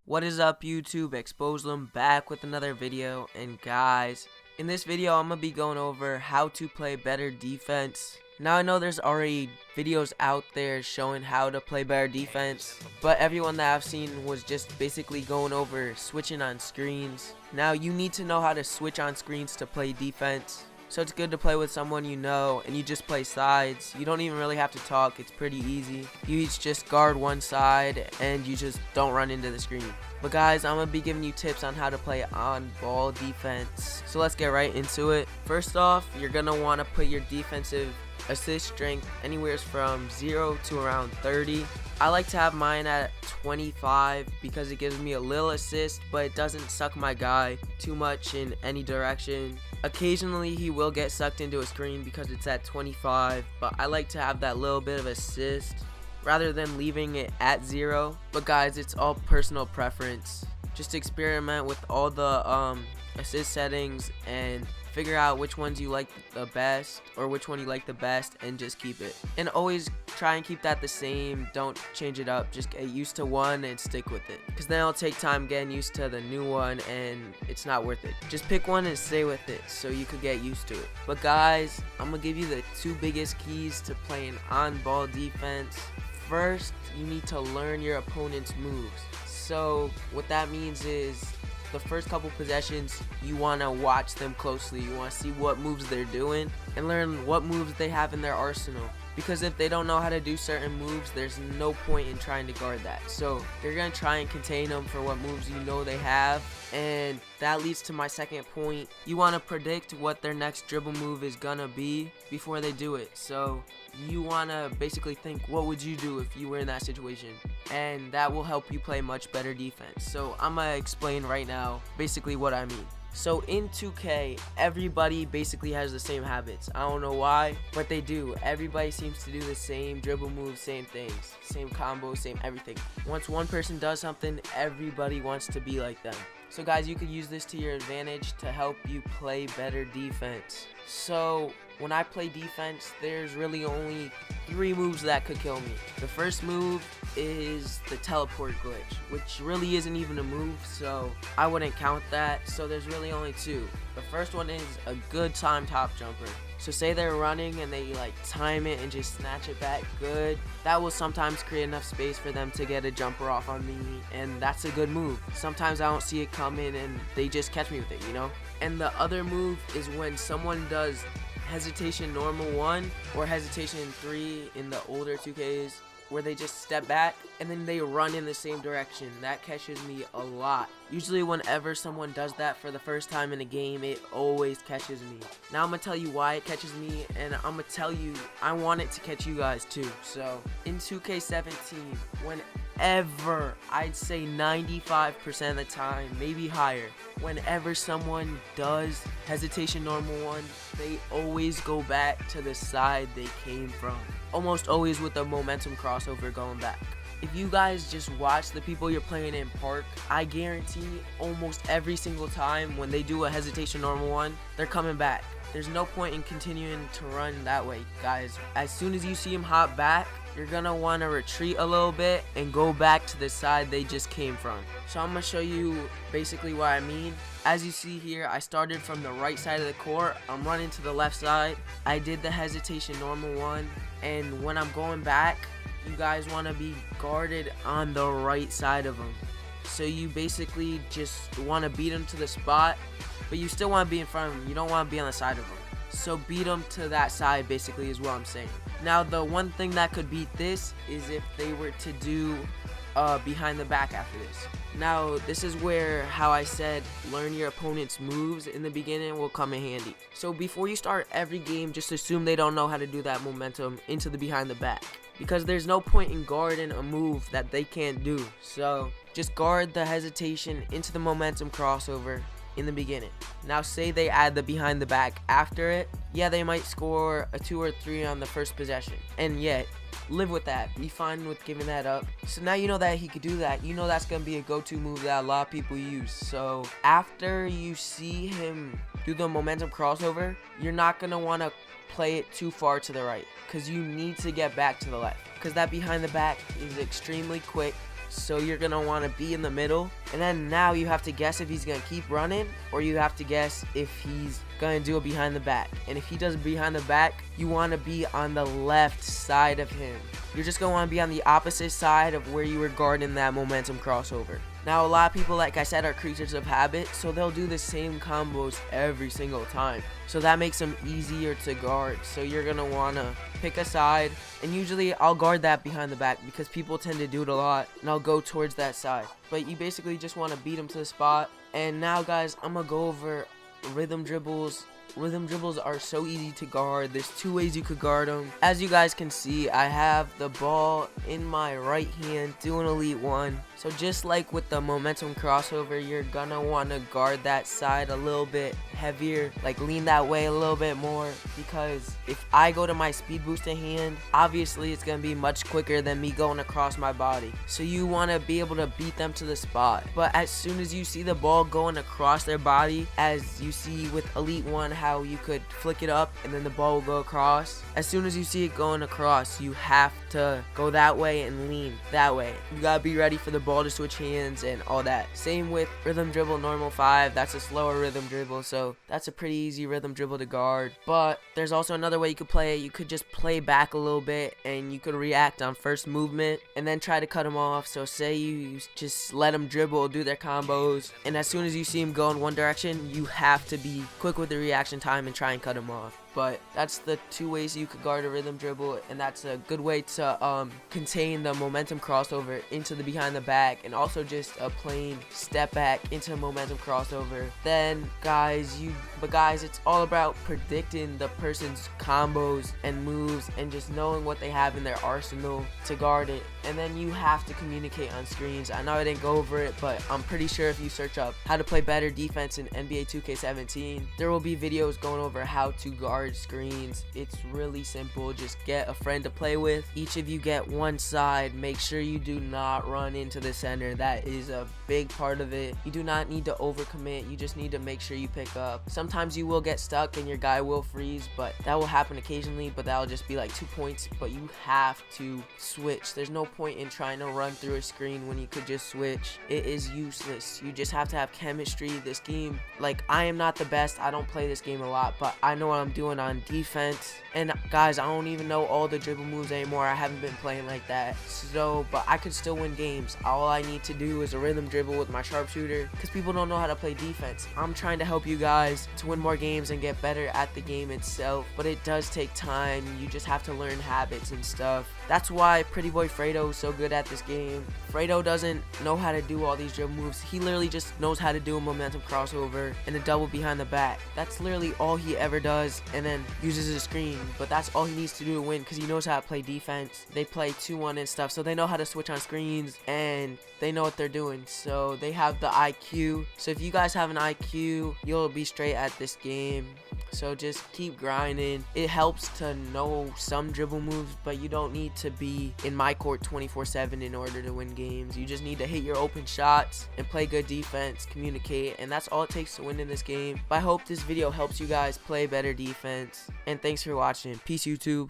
What is up, YouTube? Exposed back with another video. And guys, in this video I'm gonna be going over how to play better defense. Now I know there's already videos out there showing how to play better defense, but everyone that I've seen was just basically going over switching on screens. Now you need to know how to switch on screens to play defense. So it's good to play with someone you know, and you just play sides. You don't even really have to talk, it's pretty easy. You each just guard one side and you just don't run into the screen. But guys, I'm going to be giving you tips on how to play on ball defense. So let's get right into it. First off, you're going to want to put your defensive assist strength anywhere from 0 to around 30. I like to have mine at 25 because it gives me a little assist, but it doesn't suck my guy too much in any direction. Occasionally he will get sucked into a screen because it's at 25, but I like to have that little bit of assist rather than leaving it at 0. But guys, it's all personal preference. Just experiment with all the assist settings and figure out which ones you like the best, or which one you like the best, and just keep it. And always try and keep that the same. Don't change it up. Just get used to one and stick with it, because then it'll take time getting used to the new one and it's not worth it. Just pick one and stay with it so you could get used to it. But guys, I'm gonna give you the 2 biggest keys to playing on ball defense. First, you need to learn your opponent's moves. So what that means is the first couple possessions, you want to watch them closely. You want to see what moves they're doing and learn what moves they have in their arsenal. Because if they don't know how to do certain moves, there's no point in trying to guard that. So you're going to try and contain them for what moves you know they have. And that leads to my second point. You want to predict what their next dribble move is going to be before they do it. So you want to basically think, what would you do if you were in that situation? And that will help you play much better defense. So I'm going to explain right now basically what I mean. So in 2K, everybody basically has the same habits. I don't know why, but they do. Everybody seems to do the same dribble moves, same things, same combos, same everything. Once one person does something, everybody wants to be like them. So guys, you could use this to your advantage to help you play better defense. So when I play defense, there's really only 3 moves that could kill me. The first move is the teleport glitch, which really isn't even a move, so I wouldn't count that. So there's really only 2. The first one is a good time top jumper. So say they're running and they like time it and just snatch it back good. That will sometimes create enough space for them to get a jumper off on me, and that's a good move. Sometimes I don't see it coming and they just catch me with it, you know? And the other move is when someone does hesitation normal 1 or hesitation 3 in the older 2Ks, where they just step back and then they run in the same direction. That catches me a lot. Usually whenever someone does that for the first time in a game, it always catches me. Now I'm gonna tell you why it catches me, and I'm gonna tell you I want it to catch you guys too. So in 2K17, whenever, I'd say 95% of the time, maybe higher, whenever someone does hesitation normal 1, they always go back to the side they came from. Almost always with a momentum crossover going back. If you guys just watch the people you're playing in park, I guarantee almost every single time when they do a hesitation normal 1, they're coming back. There's no point in continuing to run that way, guys. As soon as you see them hop back, you're gonna want to retreat a little bit and go back to the side they just came from. So I'm gonna show you basically what I mean. As you see here, I started from the right side of the court. I'm running to the left side. I did the hesitation normal 1, and when I'm going back, you guys want to be guarded on the right side of them. So you basically just want to beat them to the spot, but you still want to be in front of them. You don't want to be on the side of them. So beat them to that side basically is what I'm saying. Now the one thing that could beat this is if they were to do behind the back after this. Now this is where how I said learn your opponent's moves in the beginning will come in handy. So before you start every game, just assume they don't know how to do that momentum into the behind the back, because there's no point in guarding a move that they can't do. So just guard the hesitation into the momentum crossover in the beginning. Now say they add the behind the back after it, yeah, they might score a 2 or 3 on the first possession, and yet live with that, be fine with giving that up. So now you know that he could do that. You know that's gonna be a go-to move that a lot of people use. So after you see him do the momentum crossover, you're not gonna want to play it too far to the right, because you need to get back to the left, because that behind the back is extremely quick so you're gonna want to be in the middle. And then now you have to guess if he's gonna keep running, or you have to guess if he's gonna do it behind the back. And if he does it behind the back, you want to be on the left side of him. You're just gonna want to be on the opposite side of where you were guarding that momentum crossover. Now, a lot of people, like I said, are creatures of habit, so they'll do the same combos every single time. So that makes them easier to guard. So you're gonna wanna pick a side, and usually I'll guard that behind the back because people tend to do it a lot, and I'll go towards that side. But you basically just wanna beat them to the spot. And now, guys, I'm gonna go over rhythm dribbles. Rhythm dribbles are so easy to guard. There's two ways you could guard them. As you guys can see, I have the ball in my right hand doing Elite 1. So just like with the momentum crossover, you're gonna want to guard that side a little bit heavier, like lean that way a little bit more, because if I go to my speed boosted hand, obviously it's gonna be much quicker than me going across my body. So you want to be able to beat them to the spot. But as soon as you see the ball going across their body, as you see with Elite 1 how you could flick it up and then the ball will go across, as soon as you see it going across, you have to go that way and lean that way. You gotta be ready for the ball to switch hands and all that. Same with rhythm dribble normal 5. That's a slower rhythm dribble, so that's a pretty easy rhythm dribble to guard. But there's also another way you could play it. You could just play back a little bit and you could react on first movement and then try to cut them off. So say you just let them dribble, do their combos, and as soon as you see them go in one direction, you have to be quick with the reaction time and try and cut them off. But that's the two ways you could guard a rhythm dribble, and that's a good way to contain the momentum crossover into the behind the back, and also just a plain step back into momentum crossover. Then guys, it's all about predicting the person's combos and moves and just knowing what they have in their arsenal to guard it. And then you have to communicate on screens. I know I didn't go over it, but I'm pretty sure if you search up how to play better defense in NBA 2K17, there will be videos going over how to guard screens. It's really simple. Just get a friend to play with. Each of you get one side. Make sure you do not run into the center. That is a big part of it. You do not need to overcommit. You just need to make sure you pick up. Sometimes you will get stuck and your guy will freeze, but that will happen occasionally, but that'll just be like 2 points. But you have to switch. There's no point in trying to run through a screen when you could just switch. It is useless. You just have to have chemistry. This game, like, I am not the best. I don't play this game a lot, but I know what I'm doing on defense. And guys, I don't even know all the dribble moves anymore. I haven't been playing like that. So, but I could still win games. All I need to do is a rhythm dribble with my sharpshooter, because people don't know how to play defense. I'm trying to help you guys to win more games and get better at the game itself, but it does take time. You just have to learn habits and stuff. That's why Pretty Boy Fredo is so good at this game. Fredo doesn't know how to do all these dribble moves. He literally just knows how to do a momentum crossover and a double behind the back. That's literally all he ever does, and then uses his screen. But that's all he needs to do to win, because he knows how to play defense. They play 2-1 and stuff, so they know how to switch on screens and they know what they're doing. So they have the IQ. So if you guys have an IQ, you'll be straight at this game. So just keep grinding. It helps to know some dribble moves, but you don't need to be in my court 24/7 in order to win games. You just need to hit your open shots and play good defense, communicate, and that's all it takes to win in this game. But I hope this video helps you guys play better defense, and thanks for watching. Peace, YouTube.